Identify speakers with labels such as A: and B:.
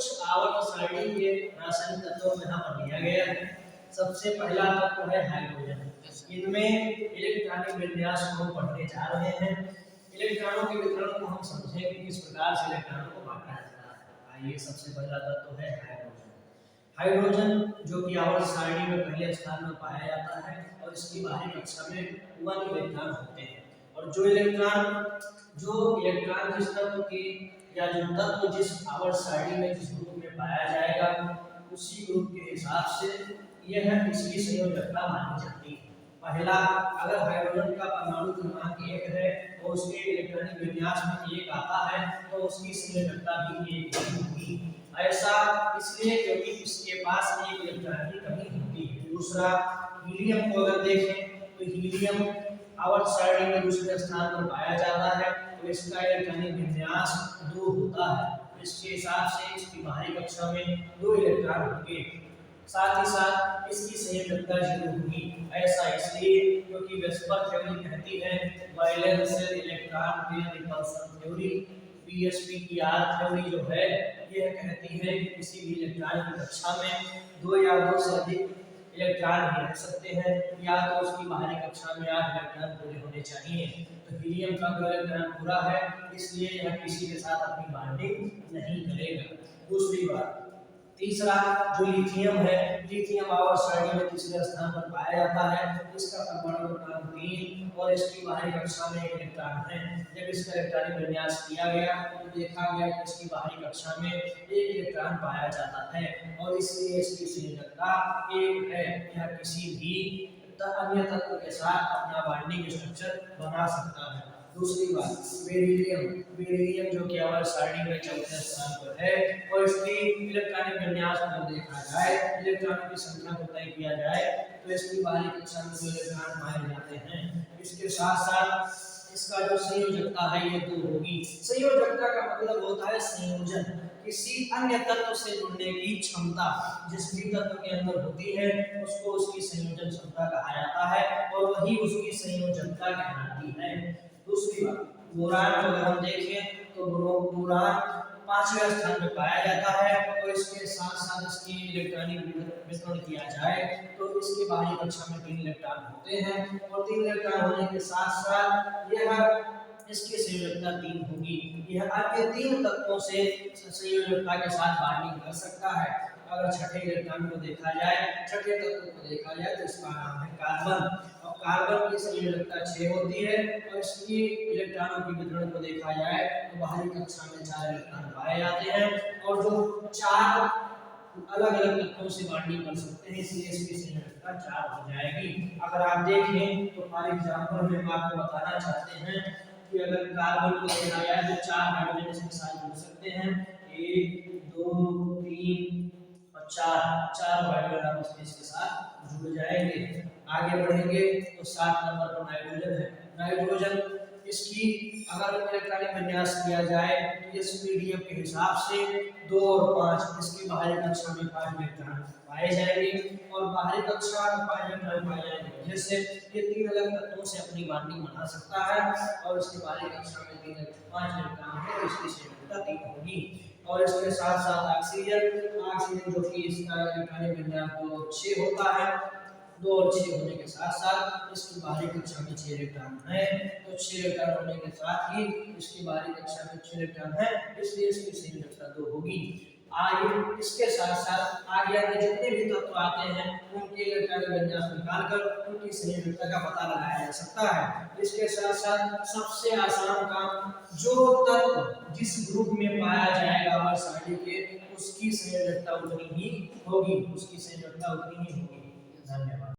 A: कुछ आवर्त सारणी के रासायनिक तत्वों में यहाँ पर दिया गया है। सबसे पहला तत्व है हाइड्रोजन। इनमें इलेक्ट्रॉनिक विन्यास को हम पढ़ने जा रहे हैं। इलेक्ट्रॉनों के वितरण को हम समझें कि किस प्रकार से इलेक्ट्रॉनों को बांटा जाता है। आइए, सबसे पहला तत्व है हाइड्रोजन। हाइड्रोजन जो कि आवर्त सारणी में पहले स्थान में पाया जाता है और इसकी बाहरी कक्षा में 1 इलेक्ट्रॉन होते हैं। और जो इलेक्ट्रॉन जिस तत्व की या जो तत्व जिस आवर्त सारणी में जिस ग्रुप में पाया जाएगा उसी ग्रुप के हिसाब से यह इसकी संयोजकता मानी जाती है। पहला, अगर हाइड्रोजन का परमाणु क्रमांक 1 है और उसके इलेक्ट्रॉनिक विन्यास में 1 आता है तो उसकी संयोजकता भी 1 ही होगी। ऐसा इसलिए क्योंकि इसके पास एक इलेक्ट्रॉन की कमी होती है। दूसरा, हीलियम को अगर देखें तो हीलियम आवर्त सारणी में दूसरे स्थान पर पाया जाता है तो इसका इलेक्ट्रॉनिक विन्यास 2 होता है। इसके हिसाब से इसकी बाहरी कक्षा में 2 इलेक्ट्रॉन होंगे। साथ ही साथ इसकी संयोजकता 0 होगी। ऐसा इसलिए क्योंकि वेस्पर थ्योरी कहती है, valence electron pair repulsion theory, VSPER theory जो है यह कहती है कि किसी भी इलेक्ट्रॉन की कक्षा में 2 या 2 से अधिक इलेक्ट्रॉन ही रह सकते हैं या तो उसकी बाहरी कक्षा में 8 इलेक्ट्रॉन पूरे होने चाहिए। तो हीलियम का इलेक्ट्रॉन पूरा है इसलिए यह किसी के साथ अपनी बॉन्डिंग नहीं करेगा। दूसरी बात, तीसरा जो लिथियम है, लिथियम आवर्त सारणी में तीसरे स्थान पर पाया जाता है। इसका परमाणु क्रमांक 3 और इसकी बाहरी कक्षा में 1 इलेक्ट्रॉन है। जब इसका इलेक्ट्रॉनिक विन्यास किया गया तो देखा गया कि इसकी बाहरी कक्षा में 1 इलेक्ट्रॉन पाया जाता है और इसलिए इसकी संयोजकता 1 है। यह किसी भी अन्य तत्व के साथ अपना बॉन्डिंग स्ट्रक्चर बना सकता है। दूसरी बात, बेरिलियम जो कि आवर्त सारणी में चौथे स्थान पर है और इसकी इलेक्ट्रॉनिक विन्यास को देखा जाए, इलेक्ट्रॉनों की संख्या को तय किया जाए तो इसकी बाहरी कक्षा में 2 इलेक्ट्रॉन पाए जाते हैं। इसके साथ साथ इसका जो संयोजकता है ये 2 होगी। संयोजकता का मतलब होता है संयोजन, किसी अन्य तत्व से जुड़ने की क्षमता। जिस भी तत्व के अंदर होती है उसको उसकी संयोजन क्षमता कहा जाता है और वही उसकी संयोजकता कहलाती है। दूसरी बात, बोरान को अगर हम देखें तो बोरान 5वें स्थान पर पाया जाता है और इसके साथ साथ इसकी इलेक्ट्रॉनिक वितरण किया जाए तो इसकी बाहरी कक्षा में 3 इलेक्ट्रॉन होते हैं और 3 इलेक्ट्रॉन होने के साथ साथ यह इसकी संयोजकता 3 होगी। यह अन्य 3 तत्वों से संयोजकता के साथ बॉन्डिंग कर सकता है। अगर छठे इलेक्ट्रॉन को देखा जाए, छठे तत्व को देखा जाए तो इसका नाम है कार्बन और कार्बन की संयोजकता 6 होती है और इसकी इलेक्ट्रॉनों की वितरण को देखा जाए तो बाहरी कक्षा में 4 इलेक्ट्रॉन पाए जाते हैं और जो 4 अलग अलग तत्वों से बॉन्डिंग कर सकते हैं इसलिए इसकी संयोजकता 4 हो जाएगी। अगर आप देखें तो फॉर एग्जांपल हम आपको बताना चाहते हैं कि अगर कार्बन को देखा जाए तो 4 हाइड्रोजन इसके साथ जुड़ सकते हैं, 1 2 3 और 4 हाइड्रोजन आपस में इसके साथ जुड़ जाएंगे। आगे बढ़ेंगे तो 7 नंबर पर नाइट्रोजन है। नाइट्रोजन इसकी अगर इलेक्ट्रॉनिक विन्यास किया जाए तो इस मीडियम के हिसाब से 2 और 5 इसकी बाहरी कक्षा में 5 इलेक्ट्रॉन पाए जाएंगे और बाहरी कक्षा में 5 इलेक्ट्रॉन पाए जाएंगे। जैसे ये 3 अलग तत्वों से अपनी बॉन्डिंग बना सकता है और इसकी बाहरी कक्षा में 5 इलेक्ट्रॉन है तो इसकी संयोजकता 3 होगी। और इसके साथ साथ ऑक्सीजन जो कि इसका इलेक्ट्रॉनिक विन्यास 2 और 6 होता है, 2 और 6 होने के साथ साथ इसकी बाहरी कक्षा में 6 इलेक्ट्रॉन है तो 6 इलेक्ट्रॉन होने के साथ ही इसकी बाहरी कक्षा में 6 इलेक्ट्रॉन है इसलिए इसकी संयोजकता 2 होगी। आगे इसके साथ साथ आगे अन्य जितने भी तत्व आते हैं उनके इलेक्ट्रॉनिक विन्यास निकालकर उनकी संयोजकता का पता लगाया जा सकता है। इसके साथ साथ सबसे आसान काम, जो तत्व जिस ग्रुप में पाया जाएगा आवर्त सारणी के उसकी संयोजकता उतनी ही होगी, उसकी संयोजकता उतनी ही होगी। धन्यवाद।